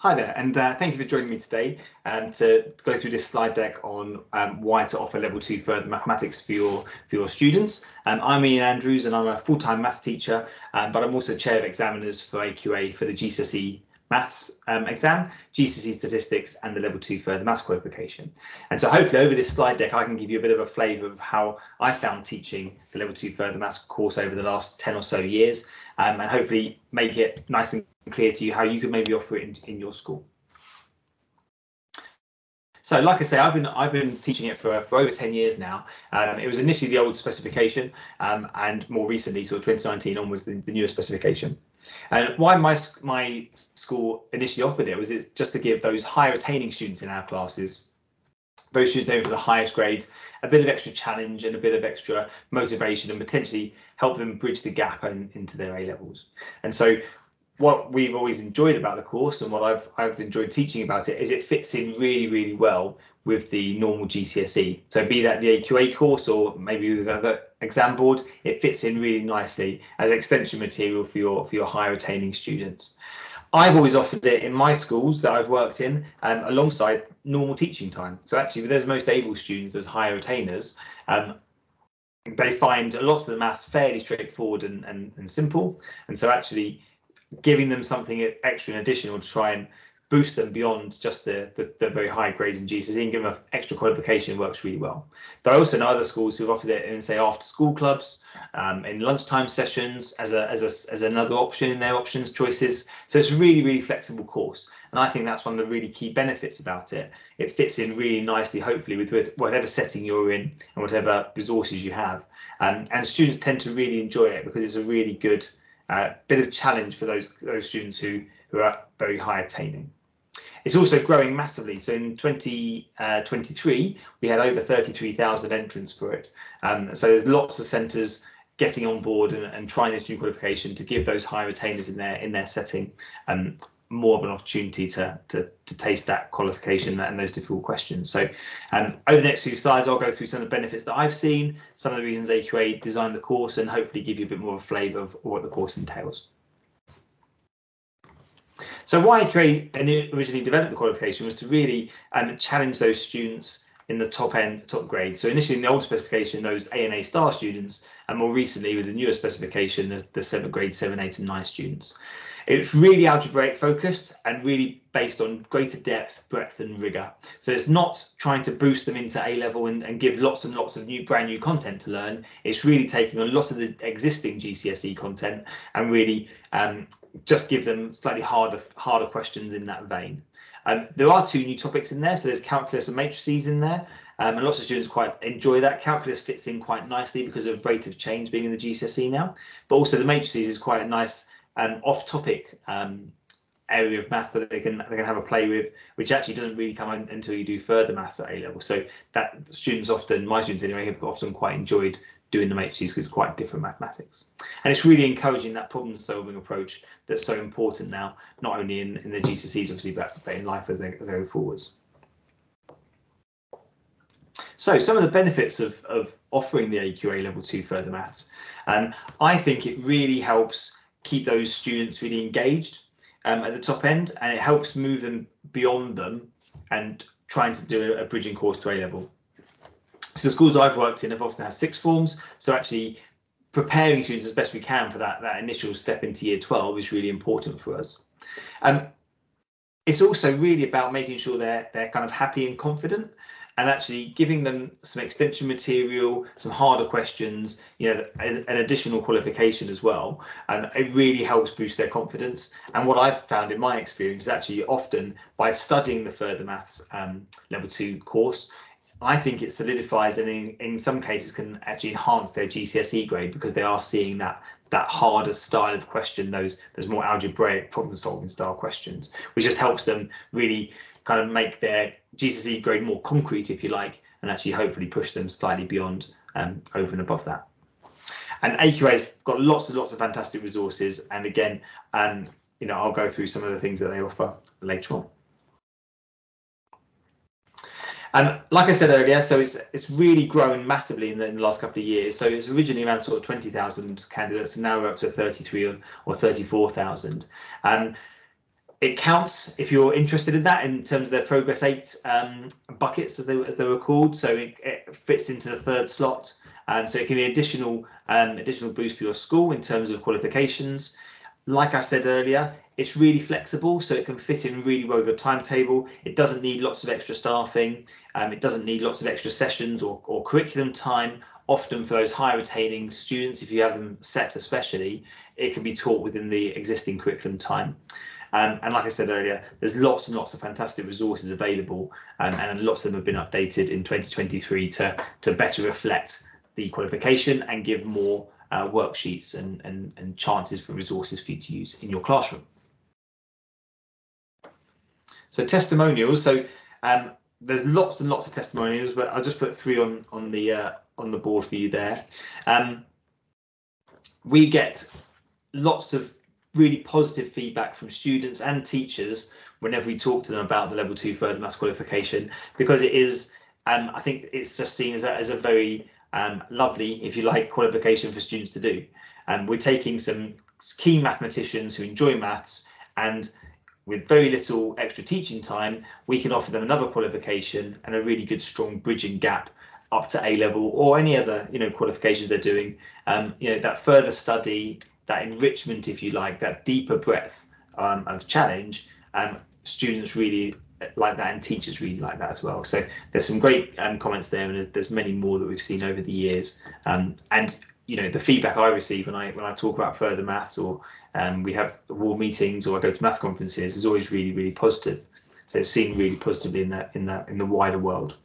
Hi there, and thank you for joining me today to go through this slide deck on why to offer Level 2 further mathematics for your students. I'm Ian Andrews, and I'm a full-time maths teacher, but I'm also chair of examiners for AQA for the GCSE Maths exam, GCSE Statistics, and the Level 2 further maths qualification. And so hopefully over this slide deck, I can give you a bit of a flavour of how I found teaching the Level 2 further maths course over the last 10 or so years, and hopefully make it nice and clear to you how you could maybe offer it in your school. So like I say, I've been teaching it for over 10 years now. It was initially the old specification, and more recently, sort of 2019 onwards, the newer specification. And why my school initially offered it was just to give those higher attaining students in our classes, those students aiming for the highest grades, a bit of extra challenge and a bit of extra motivation, and potentially help them bridge the gap into their A levels. And so what we've always enjoyed about the course, and what I've enjoyed teaching about it, is it fits in really well with the normal GCSE. So be that the AQA course or maybe with another exam board, it fits in really nicely as extension material for your higher attaining students. I've always offered it in my schools that I've worked in alongside normal teaching time. So actually, with those most able students as higher attainers, they find lots of the maths fairly straightforward and simple. And so actually giving them something extra and additional to try and boost them beyond just the very high grades in GCSE and give them an extra qualification works really well. There are also other schools who've offered it in, say, after school clubs, in lunchtime sessions as another option in their options choices. So it's a really flexible course, and I think that's one of the really key benefits about it. It fits in really nicely, hopefully, with whatever setting you're in and whatever resources you have, and students tend to really enjoy it because it's a really good bit of challenge for those students who are very high attaining. It's also growing massively. So in 2023, we had over 33,000 entrants for it. So there's lots of centres getting on board and trying this new qualification to give those high attainers in their setting more of an opportunity to taste that qualification and those difficult questions. So over the next few slides, I'll go through some of the benefits that I've seen, some of the reasons AQA designed the course, and hopefully give you a bit more of a flavour of what the course entails. So why AQA originally developed the qualification was to really challenge those students in the top grades. So initially in the old specification, those A and A star students, and more recently with the newer specification, the grade 7, 8 and 9 students. It's really algebraic focused and really based on greater depth, breadth and rigour. So it's not trying to boost them into A level and give lots and lots of brand new content to learn. It's really taking a lot of the existing GCSE content and really just give them slightly harder questions in that vein. There are 2 new topics in there, so there's calculus and matrices in there, and lots of students quite enjoy that. Calculus fits in quite nicely because of rate of change being in the GCSE now, but also the matrices is quite a nice off-topic area of math that they can have a play with, which actually doesn't really come in until you do further maths at A level. So that students often, my students anyway, have often quite enjoyed doing the matrices because it's quite different mathematics. And it's really encouraging that problem-solving approach that's so important now, not only in the GCSEs obviously, but in life as they go forwards. So some of the benefits of offering the AQA Level 2 further maths, I think it really helps keep those students really engaged at the top end, and it helps move them beyond them and trying to do a bridging course to A level. So the schools I've worked in have often had 6 forms, so actually preparing students as best we can for that initial step into year 12 is really important for us. It's also really about making sure they're kind of happy and confident, and actually giving them some extension material, some harder questions, an additional qualification as well. And it really helps boost their confidence. And what I've found in my experience is actually often by studying the further maths level 2 course, I think it solidifies and in some cases can actually enhance their GCSE grade because they are seeing that harder style of question, those more algebraic problem solving style questions, which just helps them really kind of make their GCSE grade more concrete, if you like, and actually hopefully push them slightly beyond over and above that. And AQA's got lots of fantastic resources, and again, I'll go through some of the things that they offer later on. Like I said earlier, so it's really grown massively in the last couple of years. So it's originally around sort of 20,000 candidates, and now we're up to 33 or 34,000. It counts if you're interested in that in terms of their Progress 8 buckets, as they were called. So it fits into the third slot. So it can be additional boost for your school in terms of qualifications. Like I said earlier, it's really flexible, so it can fit in really well with your timetable. It doesn't need lots of extra staffing. It doesn't need lots of extra sessions or curriculum time. Often for those high retaining students, if you have them set especially, it can be taught within the existing curriculum time. And like I said earlier, there's lots and lots of fantastic resources available, and lots of them have been updated in 2023 to better reflect the qualification and give more worksheets and chances for resources for you to use in your classroom. So testimonials. So there's lots and lots of testimonials, but I'll just put 3 on the board for you there. We get lots of really positive feedback from students and teachers whenever we talk to them about the level 2 further maths qualification, because it is, I think it's just seen as a very lovely, if you like, qualification for students to do. We're taking some key mathematicians who enjoy maths, and with very little extra teaching time, we can offer them another qualification and a really good strong bridging gap up to A level or any other qualifications they're doing. That further study, that enrichment, if you like, that deeper breadth of challenge, students really like that, and teachers really like that as well. So there's some great comments there, and there's many more that we've seen over the years. And the feedback I receive when I talk about further maths, or we have award meetings, or I go to maths conferences, is always really, really positive. So it's seen really positively in the wider world.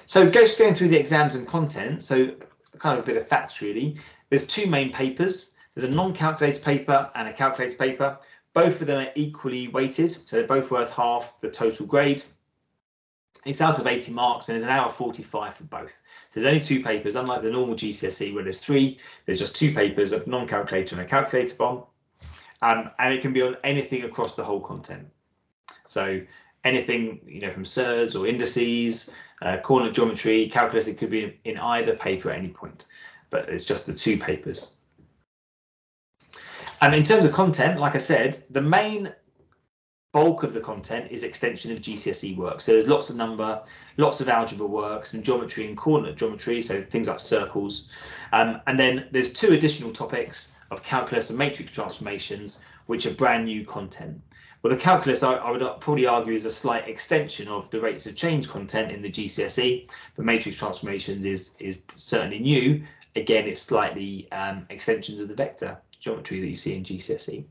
So just going through the exams and content, so kind of a bit of facts really. There's 2 main papers. There's a non-calculated paper and a calculated paper. Both of them are equally weighted, so they're both worth half the total grade. It's out of 80 marks, and there's an hour 45 for both. So there's only 2 papers, unlike the normal GCSE where there's 3. There's just 2 papers, a non-calculator and a calculator bomb, and it can be on anything across the whole content. So anything from surds or indices, coordinate geometry, calculus, it could be in either paper at any point, but it's just the 2 papers. And in terms of content, like I said, the main bulk of the content is extension of GCSE work. So there's lots of number, lots of algebra work, some geometry and coordinate geometry, so things like circles. And then there's 2 additional topics of calculus and matrix transformations, which are brand new content. Well, the calculus, I would probably argue, is a slight extension of the rates of change content in the GCSE, but matrix transformations is certainly new. Again, it's slightly extensions of the vector geometry that you see in GCSE.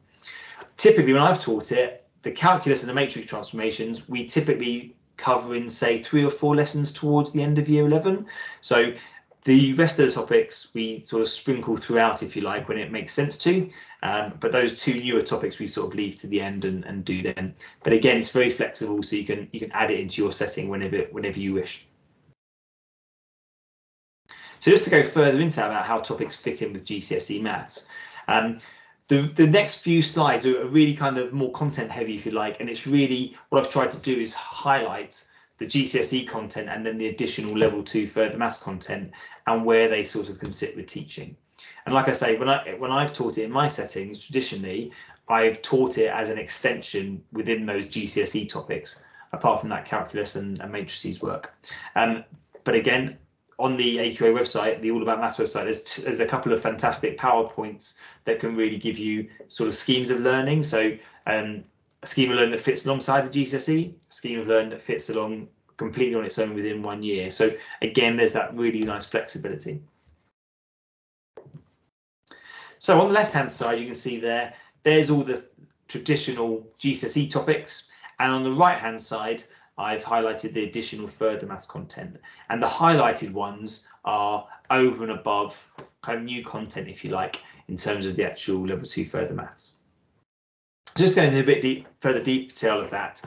Typically, when I've taught it, the calculus and the matrix transformations, we typically cover in, say, 3 or 4 lessons towards the end of year 11. So the rest of the topics we sort of sprinkle throughout, if you like, when it makes sense to. But those 2 newer topics we sort of leave to the end and do them. But again, it's very flexible, so you can add it into your setting whenever you wish. So just to go further into that about how topics fit in with GCSE Maths, the next few slides are really kind of more content heavy, if you like, and it's really what I've tried to do is highlight the GCSE content and then the additional level 2 further maths content and where they sort of can sit with teaching. And like I say, when I've taught it in my settings, traditionally, I've taught it as an extension within those GCSE topics, apart from that calculus and matrices work. But again, on the AQA website, the All About Maths website, there's a couple of fantastic PowerPoints that can really give you sort of schemes of learning. So a scheme of learning that fits alongside the GCSE, a scheme of learning that fits along completely on its own within 1 year. So again, there's that really nice flexibility. So on the left-hand side, you can see there's all the traditional GCSE topics, and on the right-hand side, I've highlighted the additional further maths content, and the highlighted ones are over and above kind of new content, if you like, in terms of the actual level 2 further maths. Just going into a bit further detail of that,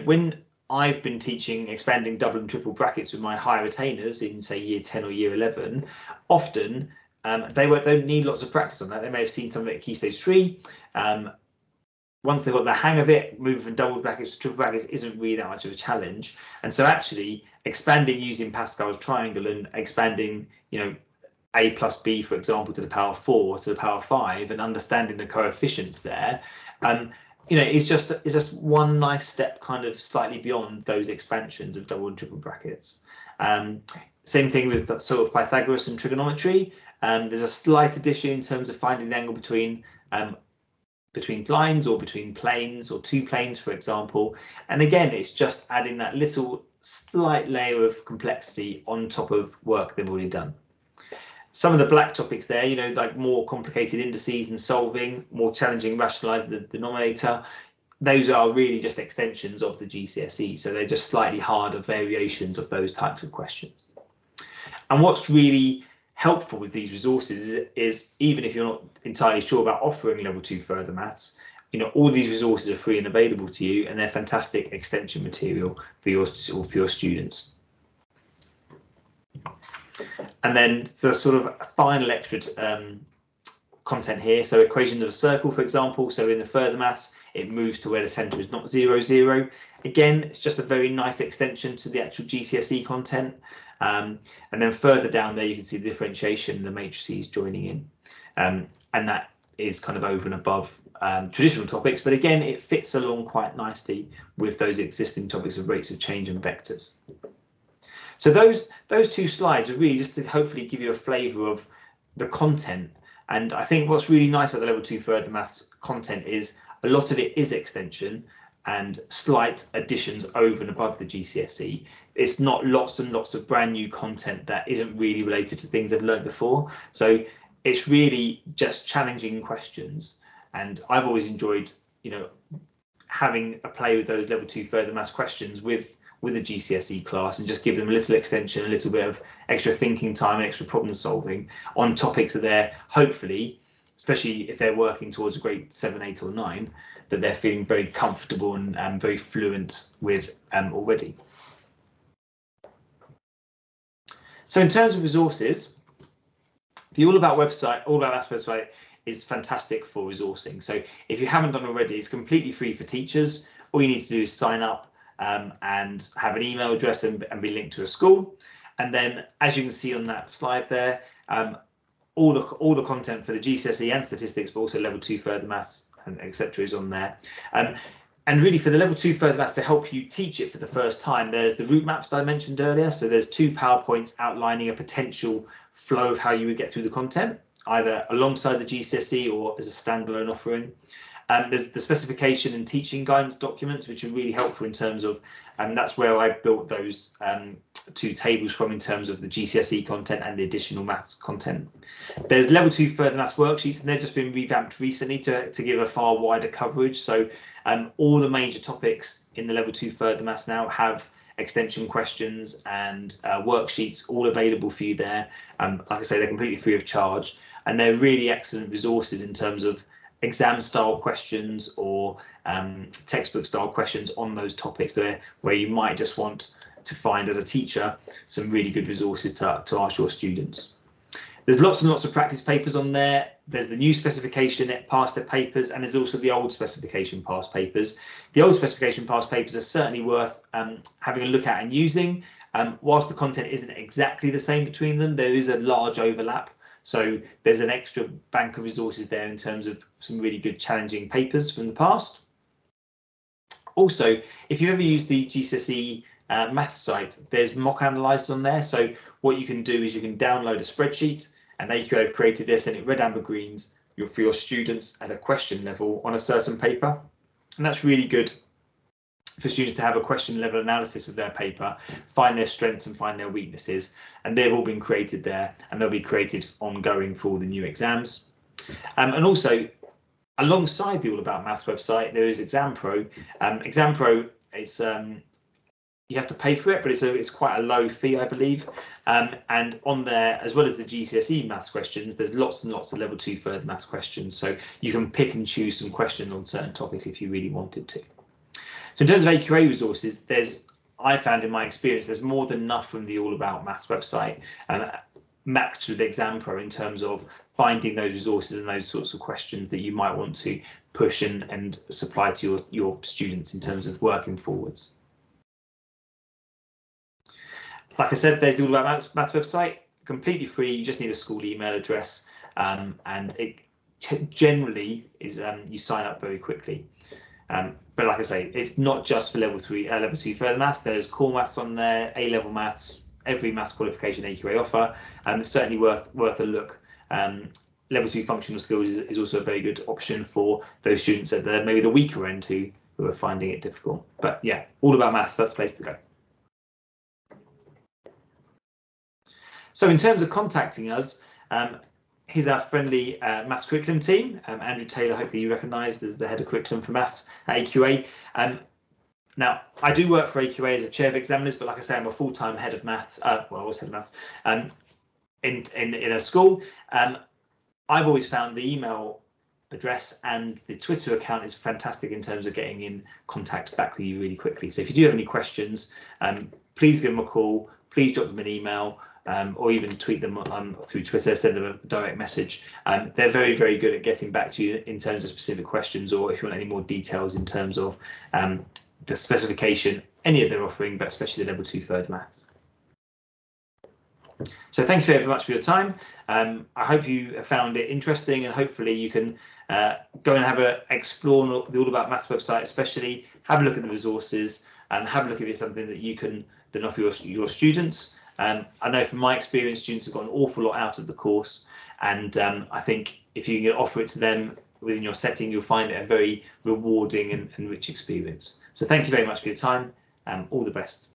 when I've been teaching expanding double and triple brackets with my higher retainers in, say, year 10 or year 11, often they don't need lots of practice on that. They may have seen something at Key Stage 3. Once they've got the hang of it, moving from double brackets to triple brackets isn't really that much of a challenge. And so actually expanding using Pascal's triangle and expanding, a plus b, for example, to the power 4 to the power 5, and understanding the coefficients there, is just one nice step kind of slightly beyond those expansions of double and triple brackets. Same thing with that sort of Pythagoras and trigonometry. There's a slight addition in terms of finding the angle between lines or between planes or two planes, for example. And again, it's just adding that little slight layer of complexity on top of work they've already done. Some of the black topics there, like more complicated indices and solving, more challenging rationalizing the denominator, those are really just extensions of the GCSE. So they're just slightly harder variations of those types of questions. And what's really helpful with these resources is even if you're not entirely sure about offering level 2 further maths, all these resources are free and available to you, and they're fantastic extension material for your students. And then the sort of final extra content here, so equations of a circle, for example. So in the further maths, it moves to where the centre is not 0, 0. Again, it's just a very nice extension to the actual GCSE content. And then further down there, you can see the differentiation, the matrices joining in. And that is kind of over and above traditional topics. But again, it fits along quite nicely with those existing topics of rates of change and vectors. So those two slides are really just to hopefully give you a flavour of the content. And I think what's really nice about the level 2 further maths content is a lot of it is extension and slight additions over and above the GCSE. It's not lots and lots of brand new content that isn't really related to things they've learned before. So it's really just challenging questions. And I've always enjoyed, having a play with those level 2 further maths questions with the GCSE class, and just give them a little extension, a little bit of extra thinking time and extra problem solving on topics that they're hopefully, especially if they're working towards a grade 7, 8 or 9, that they're feeling very comfortable and very fluent with already. So in terms of resources, the All About Maths website is fantastic for resourcing. So if you haven't done already, it's completely free for teachers. All you need to do is sign up and have an email address and be linked to a school. And then, as you can see on that slide there, all the content for the GCSE and statistics, but also level 2 further maths and etc. is on there. And really for the level 2 further maths, to help you teach it for the first time, there's the route maps that I mentioned earlier. So there's 2 PowerPoints outlining a potential flow of how you would get through the content, either alongside the GCSE or as a standalone offering. There's the specification and teaching guidance documents, which are really helpful in terms of, and that's where I built those 2 tables from in terms of the GCSE content and the additional maths content. There's level 2 further maths worksheets, and they've just been revamped recently to give a far wider coverage. So all the major topics in the level 2 further maths now have extension questions and worksheets all available for you there. Like I say, they're completely free of charge, and they're really excellent resources in terms of exam style questions or textbook style questions on those topics there, where you might just want to find as a teacher some really good resources to ask your students. There's lots and lots of practice papers on there. There's the new specification past papers, and there's also the old specification past papers. The old specification past papers are certainly worth having a look at and using. Whilst the content isn't exactly the same between them, there is a large overlap. So there's an extra bank of resources there in terms of some really good challenging papers from the past. Also, if you've ever used the GCSE maths site, there's mock analyzers on there. So what you can do is you can download a spreadsheet, and AQA have created this, and it red, amber, greens for your students at a question level on a certain paper. And that's really good for students to have a question level analysis of their paper, find their strengths and find their weaknesses, and they've all been created there, and they'll be created ongoing for all the new exams. And also, alongside the All About Maths website, there is Exam Pro. Exam Pro is you have to pay for it, but it's quite a low fee, I believe. And on there, as well as the GCSE maths questions, there's lots and lots of level 2 further maths questions, so you can pick and choose some questions on certain topics if you really wanted to. So in terms of AQA resources, I found in my experience, there's more than enough from the All About Maths website and matched with Exam Pro in terms of finding those resources and those sorts of questions that you might want to push and supply to your students in terms of working forwards. Like I said, there's the All About Maths website. completely free. You just need a school email address, and it generally is you sign up very quickly. But like I say, it's not just for level 2 further maths. There's core maths on there, A level maths, every maths qualification AQA offer, and it's certainly worth a look. Level 2 functional skills is also a very good option for those students at maybe the weaker end who are finding it difficult. But yeah, all about maths, that's the place to go. So in terms of contacting us, here's our friendly maths curriculum team. Andrew Taylor, hopefully you recognise, as the head of curriculum for maths at AQA. Now, I do work for AQA as a chair of examiners, but like I say, I'm a full-time head of maths. Well, I was head of maths in a school. I've always found the email address and the Twitter account is fantastic in terms of getting in contact back with you really quickly. So if you do have any questions, please give them a call, please drop them an email, or even tweet them through Twitter, send them a direct message. They're very, very good at getting back to you in terms of specific questions, or if you want any more details in terms of the specification, any of their offering, but especially the level 2 further maths. So thank you very much for your time. I hope you have found it interesting, and hopefully you can go and have explore the All About Maths website, especially have a look at the resources and have a look if it's something that you can then offer your students. I know from my experience, students have got an awful lot out of the course, and I think if you can offer it to them within your setting, you'll find it a very rewarding and rich experience. So thank you very much for your time. All the best.